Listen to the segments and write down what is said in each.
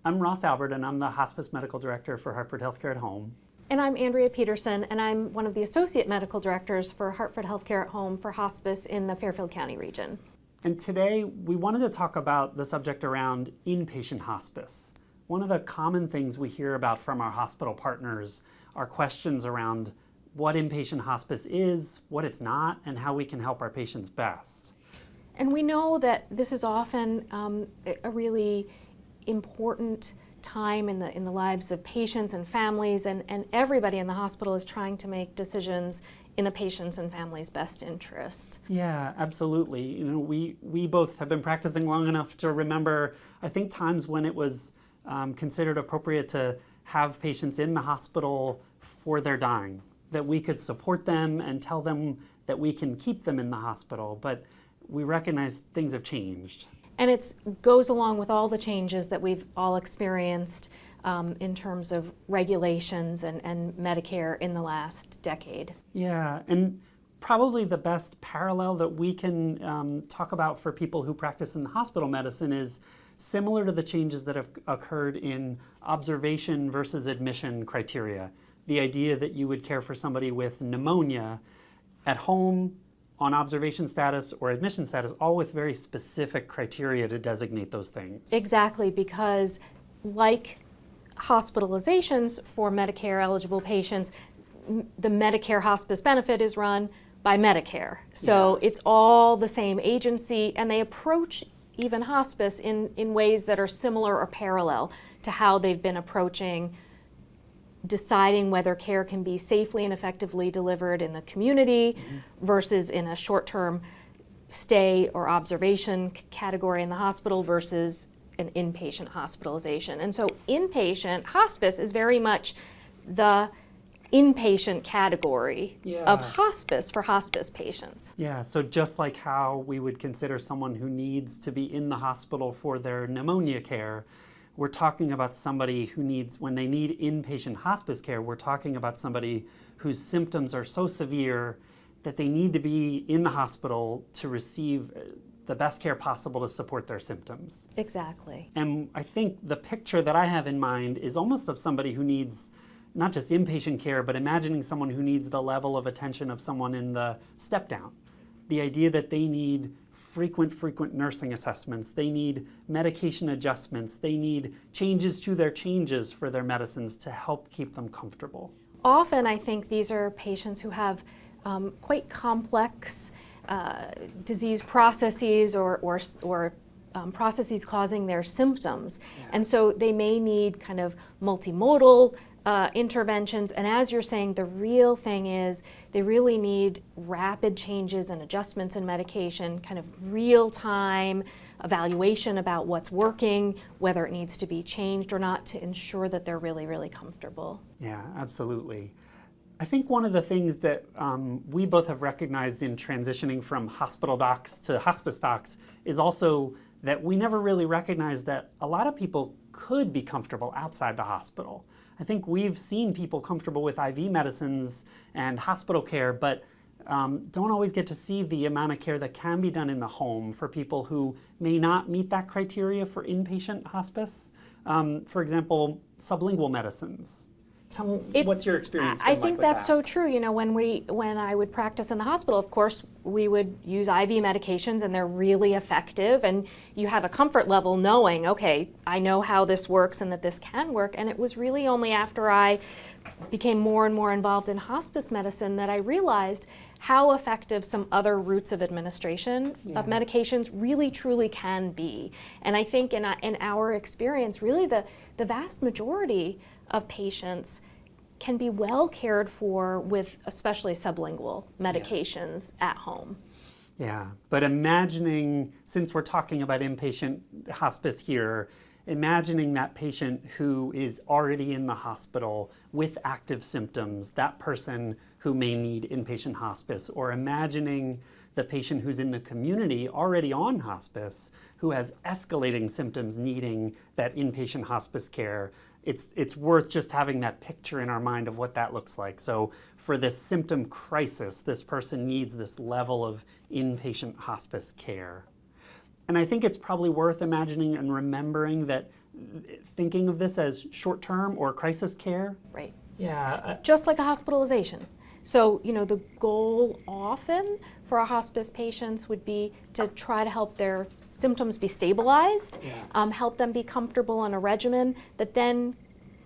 I'm Ross Albert, and I'm the Hospice Medical Director for Hartford Healthcare at Home. And I'm Andrea Peterson, and I'm one of the Associate Medical Directors for Hartford Healthcare at Home for Hospice in the Fairfield County region. And today, we wanted to talk about the subject around inpatient hospice. One of the common things we hear about from our hospital partners are questions around what inpatient hospice is, what it's not, and how we can help our patients best. And we know that this is often a really important time in the lives of patients and families, and everybody in the hospital is trying to make decisions in the patient's and family's best interest. Yeah, absolutely. You know, we both have been practicing long enough to remember, I think, times when it was considered appropriate to have patients in the hospital for their dying, that we could support them and tell them that we can keep them in the hospital, but we recognize things have changed. And it goes along with all the changes that we've all experienced in terms of regulations and Medicare in the last decade. Yeah, and probably the best parallel that we can talk about for people who practice in the hospital medicine is similar to the changes that have occurred in observation versus admission criteria. The idea that you would care for somebody with pneumonia at home, on observation status or admission status, all with very specific criteria to designate those things. Exactly, because like hospitalizations for Medicare eligible patients, the Medicare hospice benefit is run by Medicare. So It's all the same agency, and they approach even hospice in ways that are similar or parallel to how they've been approaching deciding whether care can be safely and effectively delivered in the community versus in a short-term stay or observation category in the hospital versus an inpatient hospitalization. And so inpatient hospice is very much the inpatient category of hospice for hospice patients. Yeah, so just like how we would consider someone who needs to be in the hospital for their pneumonia care, we're talking about somebody who needs, when they need inpatient hospice care, we're talking about somebody whose symptoms are so severe that they need to be in the hospital to receive the best care possible to support their symptoms. Exactly. And I think the picture that I have in mind is almost of somebody who needs not just inpatient care, but imagining someone who needs the level of attention of someone in the step down. The idea that they need frequent nursing assessments, they need medication adjustments, they need changes to their changes for their medicines to help keep them comfortable. Often I think these are patients who have quite complex disease processes or processes causing their symptoms. And so they may need kind of multimodal interventions, and as you're saying, the real thing is they really need rapid changes and adjustments in medication, kind of real-time evaluation about what's working, whether it needs to be changed or not, to ensure that they're really, really comfortable. Yeah, absolutely. I think one of the things that we both have recognized in transitioning from hospital docs to hospice docs is also that we never really recognized that a lot of people could be comfortable outside the hospital. I think we've seen people comfortable with IV medicines and hospital care, but don't always get to see the amount of care that can be done in the home for people who may not meet that criteria for inpatient hospice. For example, sublingual medicines. Tell me, what's your experience been I like think with that's that? so true. You know, when I would practice in the hospital, of course, we would use IV medications, and they're really effective, and you have a comfort level knowing, okay, I know how this works and that this can work. And it was really only after I became more and more involved in hospice medicine that I realized how effective some other routes of administration of medications really truly can be. And I think in our experience, really the vast majority of patients can be well cared for with especially sublingual medications at home. Yeah, but imagining, since we're talking about inpatient hospice here, imagining that patient who is already in the hospital with active symptoms, that person who may need inpatient hospice, or imagining the patient who's in the community already on hospice who has escalating symptoms needing that inpatient hospice care. It's worth just having that picture in our mind of what that looks like. So for this symptom crisis, this person needs this level of inpatient hospice care. And I think it's probably worth imagining and remembering that thinking of this as short-term or crisis care. Right. Yeah. Just like a hospitalization. So, the goal often for our hospice patients would be to try to help their symptoms be stabilized, help them be comfortable on a regimen that then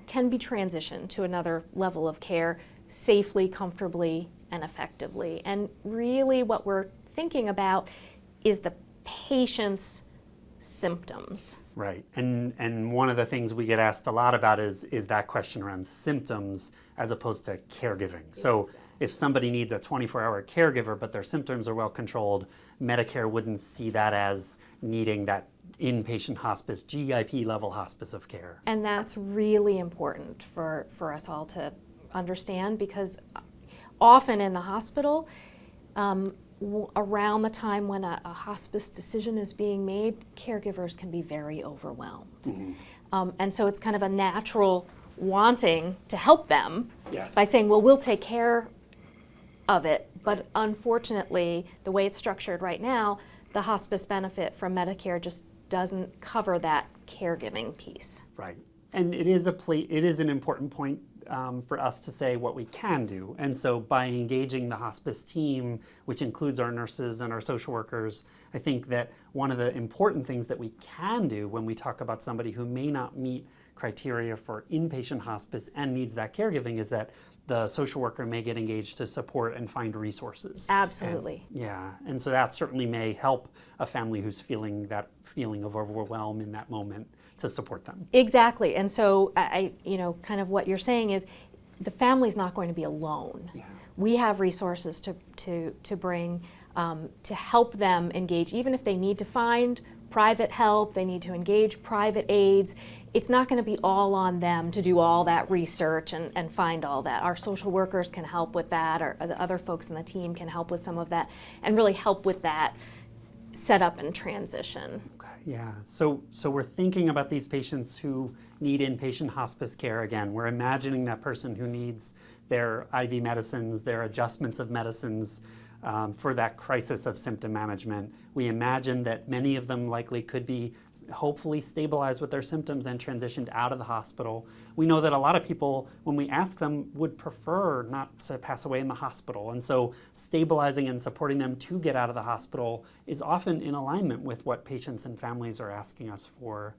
can be transitioned to another level of care safely, comfortably, and effectively. And really what we're thinking about is the patient's symptoms. Right, and one of the things we get asked a lot about is that question around symptoms as opposed to caregiving. So if somebody needs a 24-hour caregiver but their symptoms are well controlled, Medicare wouldn't see that as needing that inpatient hospice, GIP level hospice of care. And that's really important for us all to understand, because often in the hospital, around the time when a hospice decision is being made, caregivers can be very overwhelmed. And so it's kind of a natural wanting to help them by saying, well, we'll take care of it. But unfortunately, the way it's structured right now, the hospice benefit from Medicare just doesn't cover that caregiving piece. Right, and it is an important point for us to say what we can do. And so by engaging the hospice team, which includes our nurses and our social workers, I think that one of the important things that we can do when we talk about somebody who may not meet criteria for inpatient hospice and needs that caregiving is that the social worker may get engaged to support and find resources. Absolutely. And so that certainly may help a family who's feeling that feeling of overwhelm in that moment to support them. Exactly. And so I kind of what you're saying is the family's not going to be alone. We have resources to bring to help them engage, even if they need to find private help, they need to engage private aides. It's not going to be all on them to do all that research and find all that. Our social workers can help with that, or the other folks in the team can help with some of that, and really help with that setup and transition. Yeah, so we're thinking about these patients who need inpatient hospice care. Again, we're imagining that person who needs their IV medicines, their adjustments of medicines for that crisis of symptom management. We imagine that many of them likely could be hopefully stabilized with their symptoms and transitioned out of the hospital. We know that a lot of people, when we ask them, would prefer not to pass away in the hospital. And so stabilizing and supporting them to get out of the hospital is often in alignment with what patients and families are asking us for.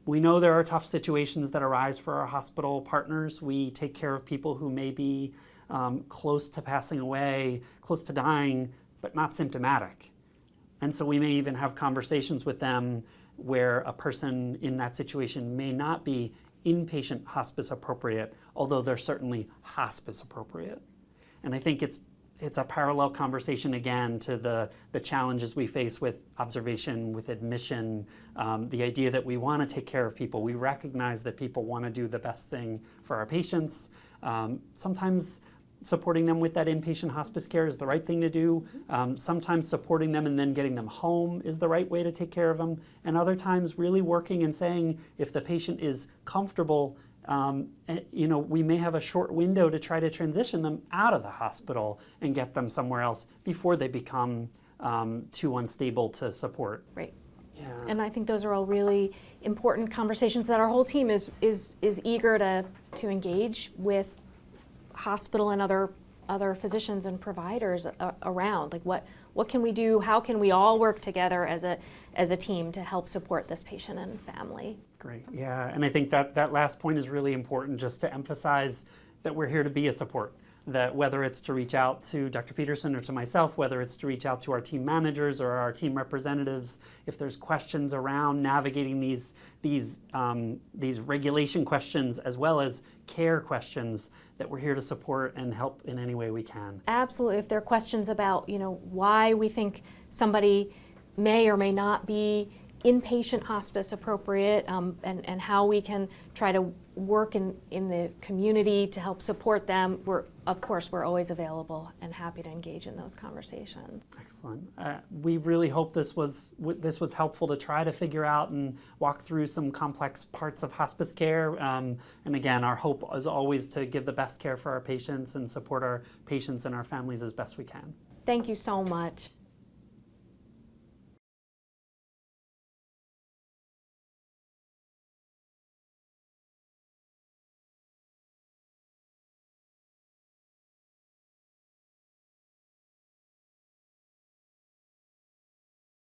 We know there are tough situations that arise for our hospital partners. We take care of people who may be close to passing away, close to dying, but not symptomatic. And so we may even have conversations with them where a person in that situation may not be inpatient hospice appropriate, although they're certainly hospice appropriate. And I think it's a parallel conversation again to the challenges we face with observation, with admission, the idea that we want to take care of people. We recognize that people want to do the best thing for our patients. Sometimes supporting them with that inpatient hospice care is the right thing to do. Sometimes supporting them and then getting them home is the right way to take care of them. And other times really working and saying if the patient is comfortable, we may have a short window to try to transition them out of the hospital and get them somewhere else before they become too unstable to support. Right. Yeah. And I think those are all really important conversations that our whole team is eager to engage with hospital and other physicians and providers around. Like what can we do? How can we all work together as a team to help support this patient and family? Great, yeah, and I think that last point is really important, just to emphasize that we're here to be a support. That whether it's to reach out to Dr. Peterson or to myself, whether it's to reach out to our team managers or our team representatives, if there's questions around navigating these regulation questions as well as care questions, that we're here to support and help in any way we can. Absolutely. If there are questions about why we think somebody may or may not be inpatient hospice appropriate, and how we can try to work in the community to help support them, we're always available and happy to engage in those conversations. Excellent. We really hope this was helpful to try to figure out and walk through some complex parts of hospice care. And again, our hope is always to give the best care for our patients and support our patients and our families as best we can. Thank you so much.